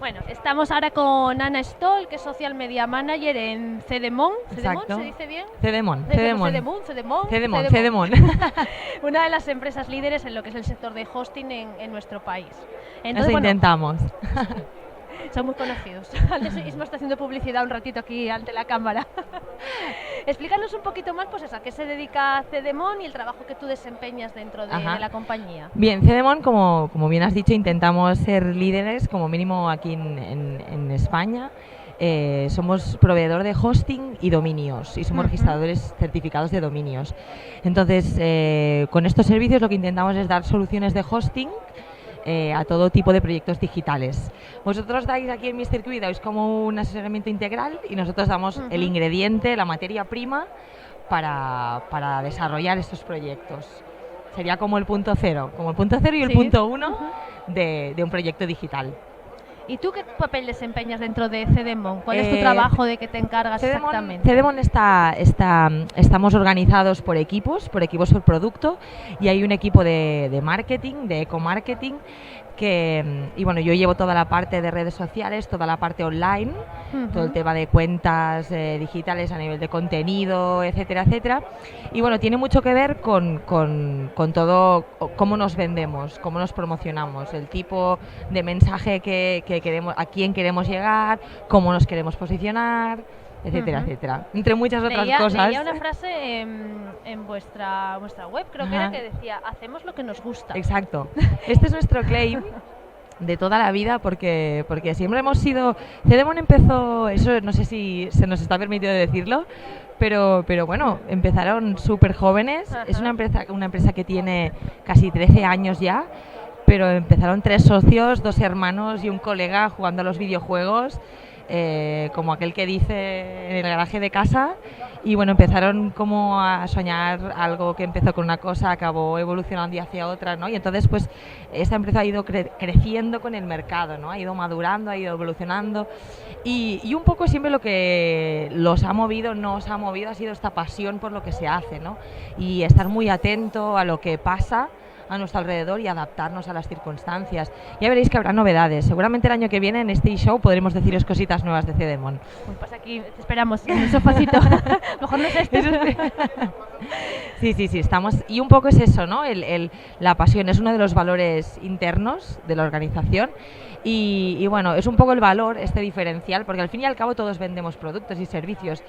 Bueno, estamos ahora con Ana Stoll, que es Social Media Manager en Cedemon. ¿Cedemon Exacto. se dice bien? Cedemon, Cedemon, Cedemon. Cedemon, Cedemon, Cedemon. Cedemon. Una de las empresas líderes en lo que es el sector de hosting en nuestro país. Eso Entonces, bueno, intentamos. son muy conocidos. Antes Isma está haciendo publicidad un ratito aquí ante la cámara. Explícanos un poquito más, pues eso, a qué se dedica Cedemon y el trabajo que tú desempeñas dentro de la compañía. Bien, Cedemon, como bien has dicho, intentamos ser líderes, como mínimo aquí en España. Somos proveedor de hosting y dominios y somos registradores certificados de dominios. Entonces, con estos servicios lo que intentamos es dar soluciones de hosting a todo tipo de proyectos digitales. Vosotros dais aquí en Mr. Q, dais como un asesoramiento integral y nosotros damos el ingrediente, la materia prima para desarrollar estos proyectos. Sería como el punto cero y el punto uno de un proyecto digital. ¿Y tú qué papel desempeñas dentro de Cedemon? ¿Cuál es tu trabajo, de qué te encargas exactamente? Cedemon estamos organizados por equipos por producto, y hay un equipo de marketing, de eco-marketing, y bueno, yo llevo toda la parte de redes sociales, toda la parte online, todo el tema de cuentas digitales a nivel de contenido, etcétera, etcétera. Y bueno, tiene mucho que ver con todo, cómo nos vendemos, cómo nos promocionamos, el tipo de mensaje que queremos, a quién queremos llegar, cómo nos queremos posicionar, etcétera, etcétera. Entre muchas otras cosas. Leía una frase en vuestra web, creo que era, que decía: hacemos lo que nos gusta. Exacto. Este es nuestro claim de toda la vida, porque siempre hemos sido... Cedemon empezó, eso no sé si se nos está permitido decirlo, pero bueno, empezaron súper jóvenes. Es una empresa que tiene casi 13 años ya, pero empezaron 3 socios, 2 hermanos y un colega jugando a los videojuegos, como aquel que dice, en el garaje de casa. Y bueno, empezaron como a soñar algo que empezó con una cosa, acabó evolucionando hacia otra, ¿no? Y entonces pues esta empresa ha ido creciendo con el mercado, ¿no? Ha ido madurando, ha ido evolucionando, y un poco siempre lo que nos ha movido ha sido esta pasión por lo que se hace, ¿no? Y estar muy atento a lo que pasa a nuestro alrededor y adaptarnos a las circunstancias. Ya veréis que habrá novedades. Seguramente el año que viene en este show podremos deciros cositas nuevas de Cedemon. Pues aquí te esperamos en un sofacito. Mejor no es este. Sí, estamos. Y un poco es eso, ¿no? La pasión es uno de los valores internos de la organización. Y bueno, es un poco el valor, este diferencial, porque al fin y al cabo todos vendemos productos y servicios,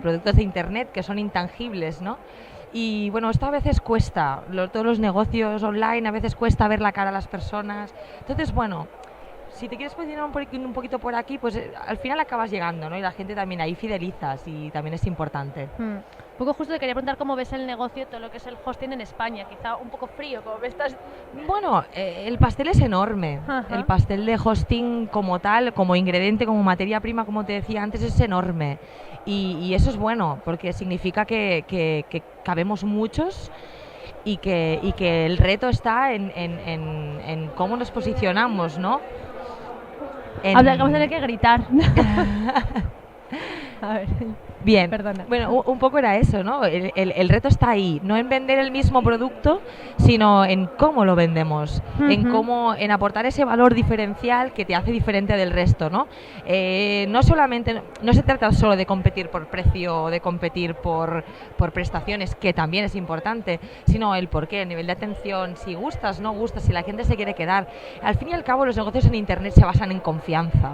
productos de internet que son intangibles, ¿no? Y bueno, esto a veces cuesta, todos los negocios online a veces cuesta ver la cara a las personas. Entonces, bueno, si te quieres posicionar un poquito por aquí, pues al final acabas llegando, ¿no? Y la gente también ahí fidelizas, y también es importante. Un poco justo te quería preguntar cómo ves el negocio, todo lo que es el hosting en España. Quizá un poco frío, como ves. Bueno, el pastel es enorme. El pastel de hosting como tal, como ingrediente, como materia prima, como te decía antes, es enorme. Y eso es bueno, porque significa que cabemos muchos, y que el reto está en cómo nos posicionamos, ¿no? Vamos a tener que gritar. A ver. Bien, Perdona. Bueno, un poco era eso, ¿no? El reto está ahí, no en vender el mismo producto, sino en cómo lo vendemos, en aportar ese valor diferencial que te hace diferente del resto, ¿no? No se trata solo de competir por precio o de competir por prestaciones, que también es importante, sino el porqué, el nivel de atención, si gustas, no gustas, si la gente se quiere quedar. Al fin y al cabo, los negocios en Internet se basan en confianza.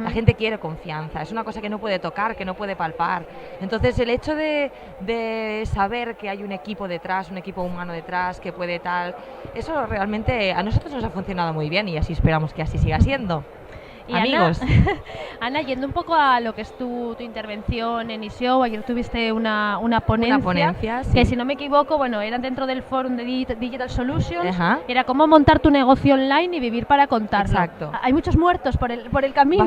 La gente quiere confianza, es una cosa que no puede tocar, que no puede palpar. Entonces el hecho de saber que hay un equipo detrás, un equipo humano detrás, que puede tal, eso realmente a nosotros nos ha funcionado muy bien, y así esperamos que así siga siendo. Y amigos. Ana, yendo un poco a lo que es tu intervención en eShow, ayer tuviste una ponencia, sí. Que si no me equivoco, bueno, era dentro del Fórum de Digital Solutions, era cómo montar tu negocio online y vivir para contarlo. Exacto. Hay muchos muertos por el camino.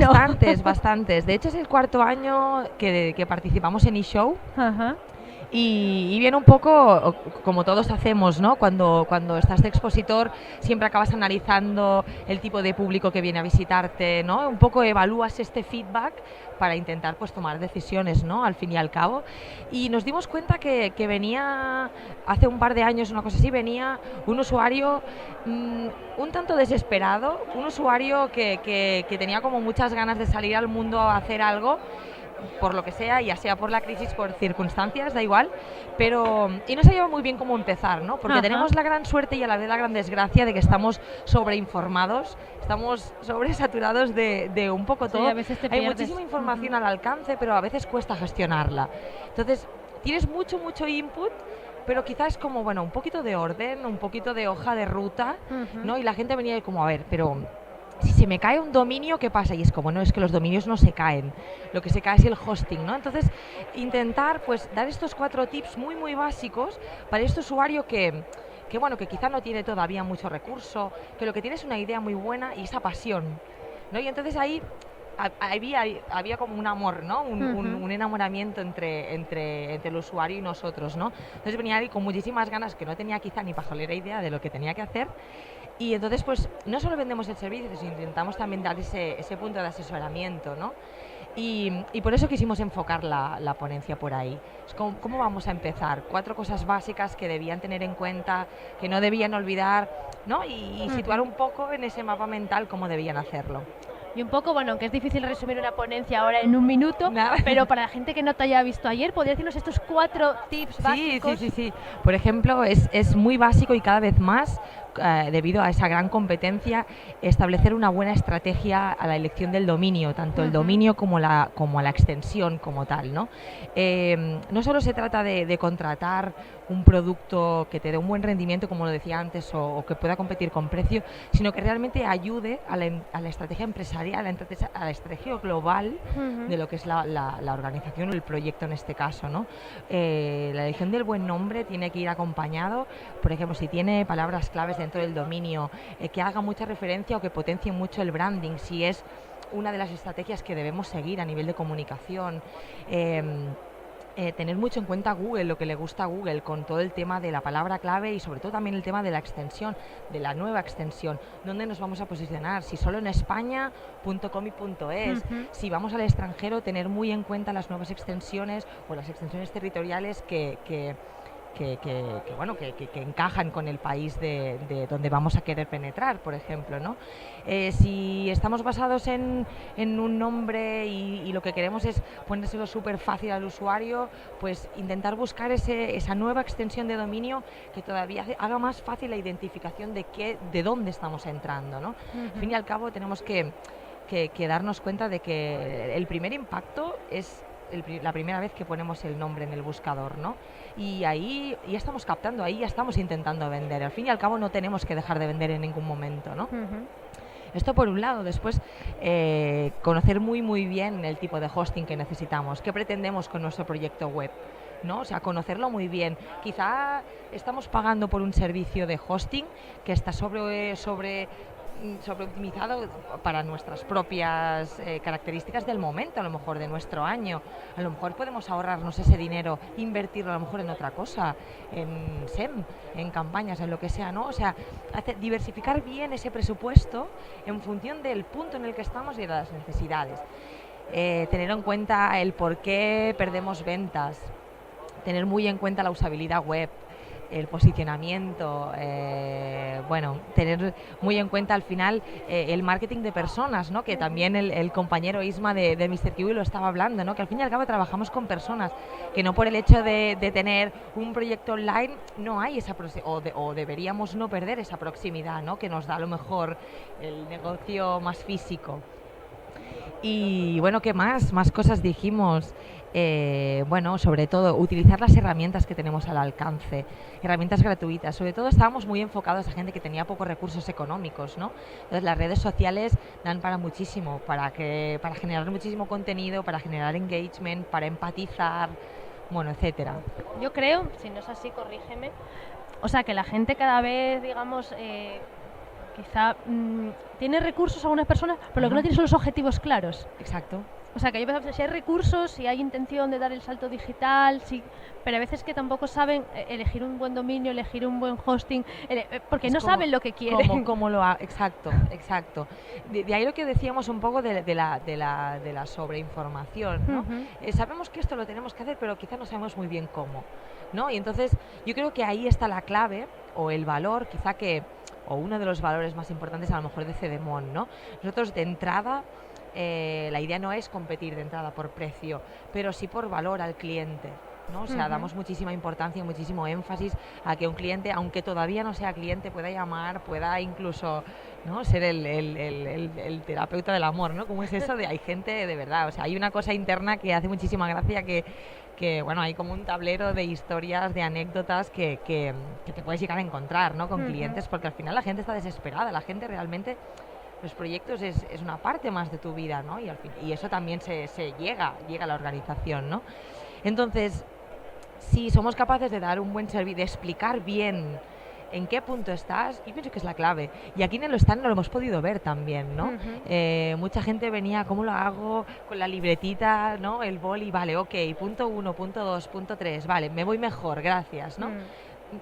Bastantes. De hecho es el 4º año que participamos en eShow. Y viene un poco, como todos hacemos, ¿no? Cuando estás de expositor, siempre acabas analizando el tipo de público que viene a visitarte, ¿no? Un poco evalúas este feedback para intentar pues tomar decisiones, ¿no? Al fin y al cabo. Y nos dimos cuenta que venía, hace un par de años, una cosa así, venía un usuario un tanto desesperado, un usuario que tenía como muchas ganas de salir al mundo a hacer algo, por lo que sea, ya sea por la crisis, por circunstancias, da igual, pero y no sabía muy bien cómo empezar, ¿no? Porque tenemos la gran suerte y a la vez la gran desgracia de que estamos sobreinformados, estamos sobresaturados de un poco todo. Sí, a veces te Hay pierdes. muchísima información al alcance, pero a veces cuesta gestionarla. Entonces, tienes mucho input, pero quizás como, bueno, un poquito de orden, un poquito de hoja de ruta, ¿no? Y la gente venía como, a ver, pero si se me cae un dominio, ¿qué pasa? Y es como, no, es que los dominios no se caen, lo que se cae es el hosting, ¿no? Entonces, intentar, pues, dar estos 4 tips muy básicos para este usuario que bueno, que quizá no tiene todavía mucho recurso, que lo que tiene es una idea muy buena y esa pasión, ¿no? Y entonces ahí había como un amor, ¿no? Un enamoramiento entre el usuario y nosotros, ¿no? Entonces venía ahí con muchísimas ganas, que no tenía quizá ni pajolera idea de lo que tenía que hacer. Y entonces, pues, no solo vendemos el servicio, sino intentamos también dar ese punto de asesoramiento, ¿no? Y por eso quisimos enfocar la ponencia por ahí. ¿Cómo vamos a empezar? 4 cosas básicas que debían tener en cuenta, que no debían olvidar, ¿no? Y situar un poco en ese mapa mental cómo debían hacerlo. Y un poco, bueno, que es difícil resumir una ponencia ahora en un minuto, pero para la gente que no te haya visto ayer, ¿podrías decirnos estos 4 tips básicos? Sí. Por ejemplo, es muy básico y cada vez más, debido a esa gran competencia, establecer una buena estrategia a la elección del dominio, tanto el dominio como la extensión como tal, ¿no? No solo se trata de contratar un producto que te dé un buen rendimiento, como lo decía antes, o que pueda competir con precio, sino que realmente ayude a la estrategia empresarial, a la estrategia global de lo que es la organización o el proyecto en este caso, ¿no? La elección del buen nombre tiene que ir acompañado, por ejemplo, si tiene palabras claves dentro del dominio, que haga mucha referencia o que potencie mucho el branding, si es una de las estrategias que debemos seguir a nivel de comunicación. Tener mucho en cuenta Google, lo que le gusta a Google con todo el tema de la palabra clave y sobre todo también el tema de la extensión, de la nueva extensión, dónde nos vamos a posicionar, si solo en España, .com y .es, si vamos al extranjero, tener muy en cuenta las nuevas extensiones o las extensiones territoriales que encajan con el país de donde vamos a querer penetrar, por ejemplo, ¿no? Si estamos basados en un nombre y lo que queremos es ponérselo súper fácil al usuario, pues intentar buscar esa nueva extensión de dominio que todavía haga más fácil la identificación de dónde estamos entrando, ¿no? Al fin y al cabo tenemos que darnos cuenta de que el primer impacto es la primera vez que ponemos el nombre en el buscador, ¿no? Y ahí ya estamos captando, ahí ya estamos intentando vender. Al fin y al cabo no tenemos que dejar de vender en ningún momento, ¿no? Esto por un lado. Después, conocer muy bien el tipo de hosting que necesitamos, qué pretendemos con nuestro proyecto web, ¿no? O sea, conocerlo muy bien. Quizá estamos pagando por un servicio de hosting que está sobreoptimizado para nuestras propias características del momento, a lo mejor de nuestro año. A lo mejor podemos ahorrarnos ese dinero, invertirlo a lo mejor en otra cosa, en SEM, en campañas, en lo que sea, ¿no? O sea, diversificar bien ese presupuesto en función del punto en el que estamos y de las necesidades. Tener en cuenta el por qué perdemos ventas, tener muy en cuenta la usabilidad web, el posicionamiento, tener muy en cuenta al final el marketing de personas, ¿no? Que también el compañero Isma de Mr. Kiwi lo estaba hablando, ¿no? Que al fin y al cabo trabajamos con personas, que no por el hecho de tener un proyecto online no hay esa o deberíamos no perder esa proximidad, ¿no? Que nos da a lo mejor el negocio más físico. Y bueno, ¿qué más? Más cosas dijimos. Sobre todo utilizar las herramientas que tenemos al alcance, herramientas gratuitas. Sobre todo estábamos muy enfocados a gente que tenía pocos recursos económicos, ¿no? Entonces las redes sociales dan para muchísimo, para generar muchísimo contenido, para generar engagement, para empatizar, etcétera. Yo creo, si no es así, corrígeme, o sea, que la gente cada vez, digamos, quizá tiene recursos algunas personas, pero lo que no tiene son los objetivos claros. Exacto. O sea, que yo pensaba, si hay recursos, si hay intención de dar el salto digital, sí, pero a veces que tampoco saben elegir un buen dominio, elegir un buen hosting, porque no saben lo que quieren. Exacto, exacto. De ahí lo que decíamos un poco de la sobreinformación, ¿no? Sabemos que esto lo tenemos que hacer, pero quizá no sabemos muy bien cómo, ¿no? Y entonces yo creo que ahí está la clave o el valor, quizá o uno de los valores más importantes a lo mejor de Cedemon, ¿no? Nosotros de entrada, la idea no es competir de entrada por precio, pero sí por valor al cliente, ¿no? O sea, damos muchísima importancia, muchísimo énfasis a que un cliente, aunque todavía no sea cliente, pueda llamar, pueda incluso, ¿no?, ser el terapeuta del amor, ¿no? ¿Cómo es eso? Hay gente de verdad, o sea, hay una cosa interna que hace muchísima gracia que bueno, hay como un tablero de historias, de anécdotas que te puedes llegar a encontrar, ¿no?, con clientes, porque al final la gente está desesperada, la gente realmente... Los proyectos es una parte más de tu vida, ¿no? Y eso también se llega a la organización, ¿no? Entonces, si somos capaces de dar un buen servicio, de explicar bien en qué punto estás, yo pienso que es la clave. Y aquí en el stand lo hemos podido ver también, ¿no? Mucha gente venía, ¿cómo lo hago? Con la libretita, ¿no? El boli, vale, ok, punto 1, punto 2, punto 3, vale, me voy mejor, gracias, ¿no?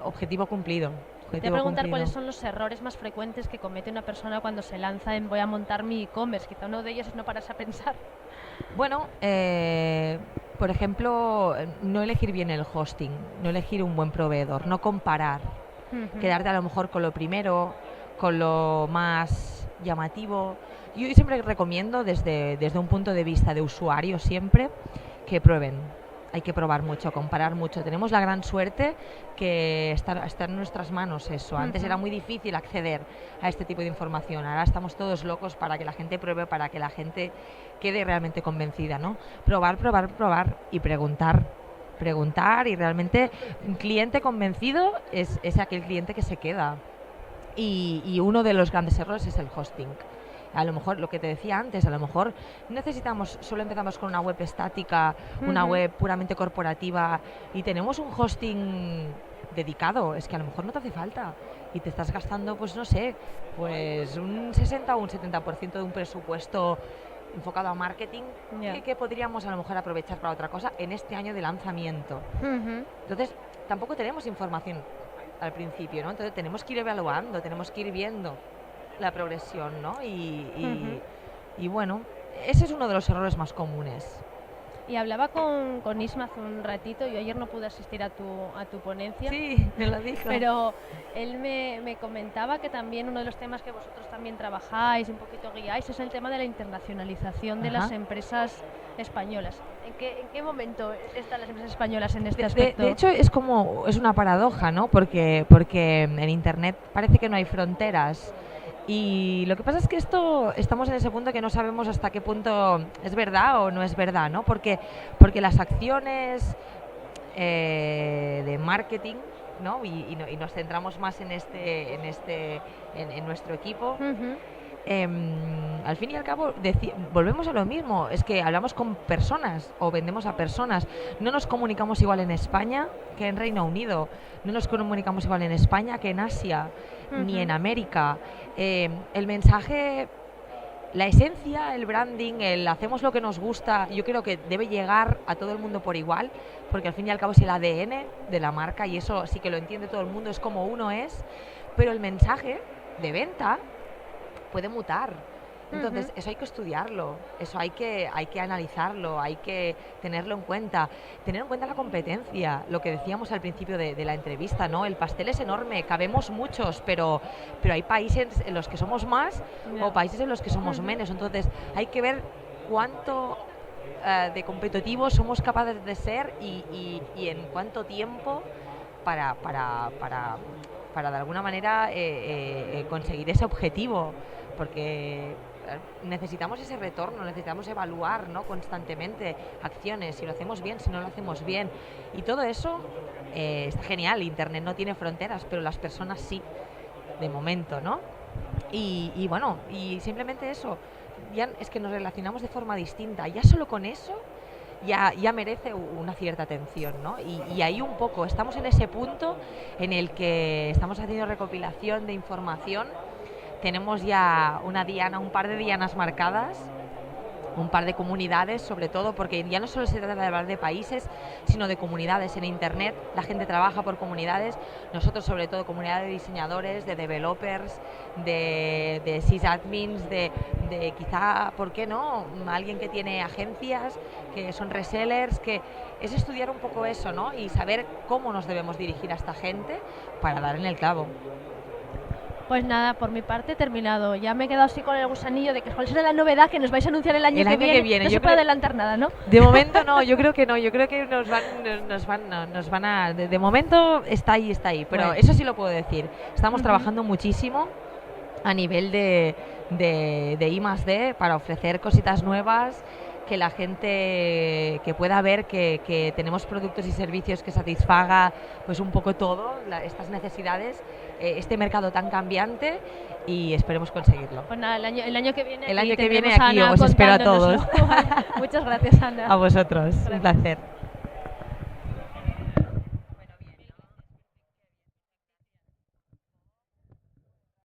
Objetivo cumplido. Te voy a preguntar cuáles son los errores más frecuentes que comete una persona cuando se lanza en voy a montar mi e-commerce. Quizá uno de ellos es no pararse a pensar. Bueno, por ejemplo, no elegir bien el hosting, no elegir un buen proveedor, no comparar, quedarte a lo mejor con lo primero, con lo más llamativo. Yo siempre recomiendo desde un punto de vista de usuario siempre que prueben. Hay que probar mucho, comparar mucho. Tenemos la gran suerte que está en nuestras manos eso. Antes era muy difícil acceder a este tipo de información. Ahora estamos todos locos para que la gente pruebe, para que la gente quede realmente convencida, ¿no? Probar y preguntar. Preguntar, y realmente un cliente convencido es aquel cliente que se queda. Y uno de los grandes errores es el hosting. A lo mejor, lo que te decía antes, a lo mejor solo empezamos con una web estática, una web puramente corporativa y tenemos un hosting dedicado, es que a lo mejor no te hace falta y te estás gastando, pues no sé, pues un 60 o un 70% de un presupuesto enfocado a marketing que podríamos a lo mejor aprovechar para otra cosa en este año de lanzamiento. Entonces, tampoco tenemos información al principio, ¿no? Entonces tenemos que ir evaluando, tenemos que ir viendo la progresión, ¿no? Y bueno, ese es uno de los errores más comunes. Y hablaba con Isma hace un ratito, yo ayer no pude asistir a tu ponencia. Sí, me lo dijo. Pero él me comentaba que también uno de los temas que vosotros también trabajáis, un poquito guiáis, es el tema de la internacionalización de las empresas españolas. ¿En qué momento están las empresas españolas en este aspecto? De hecho, es una paradoja, ¿no? Porque en Internet parece que no hay fronteras. Y lo que pasa es que estamos en ese punto que no sabemos hasta qué punto es verdad o no es verdad, ¿no? Porque las acciones de marketing, ¿no? Y nos centramos más en nuestro equipo. Al fin y al cabo volvemos a lo mismo, es que hablamos con personas o vendemos a personas, no nos comunicamos igual en España que en Reino Unido, no nos comunicamos igual en España que en Asia, ni en América. El mensaje, la esencia, el branding, el hacemos lo que nos gusta, yo creo que debe llegar a todo el mundo por igual, porque al fin y al cabo es el ADN de la marca y eso sí que lo entiende todo el mundo, es como uno es, pero el mensaje de venta puede mutar. Entonces, eso hay que estudiarlo, eso hay que analizarlo, hay que tenerlo en cuenta. Tener en cuenta la competencia, lo que decíamos al principio de la entrevista, ¿no? El pastel es enorme, cabemos muchos, pero hay países en los que somos más o países en los que somos menos. Entonces, hay que ver cuánto de competitivos somos capaces de ser y en cuánto tiempo para de alguna manera conseguir ese objetivo, porque necesitamos ese retorno, necesitamos evaluar, ¿no? Constantemente acciones, si lo hacemos bien, si no lo hacemos bien, y todo eso está genial. Internet no tiene fronteras, pero las personas sí, de momento, ¿no? Y bueno, y simplemente eso, ya es que nos relacionamos de forma distinta, ya solo con eso ya merece una cierta atención, ¿no? Y ahí un poco estamos en ese punto en el que estamos haciendo recopilación de información. Tenemos ya un par de dianas marcadas un par de comunidades, sobre todo, porque ya no solo se trata de hablar de países, sino de comunidades en Internet. La gente trabaja por comunidades, nosotros sobre todo comunidad de diseñadores, de developers, de sysadmins, de quizá, ¿por qué no?, alguien que tiene agencias, que son resellers, que es estudiar un poco eso, ¿no?, y saber cómo nos debemos dirigir a esta gente para dar en el clavo. Pues nada, por mi parte terminado. Ya me he quedado así con el gusanillo de que cuál será la novedad que nos vais a anunciar el año que viene. No se puede adelantar nada, ¿no? De momento no, yo creo que no. Yo creo que nos van a... De momento está ahí, pero bueno, eso sí lo puedo decir. Estamos trabajando muchísimo a nivel de I+D para ofrecer cositas nuevas, que la gente que pueda ver que tenemos productos y servicios que satisfaga pues un poco todo, estas necesidades, este mercado tan cambiante, y esperemos conseguirlo. Pues nada, el año que viene aquí os espero a todos. Muchas gracias, Ana. A vosotros, un placer.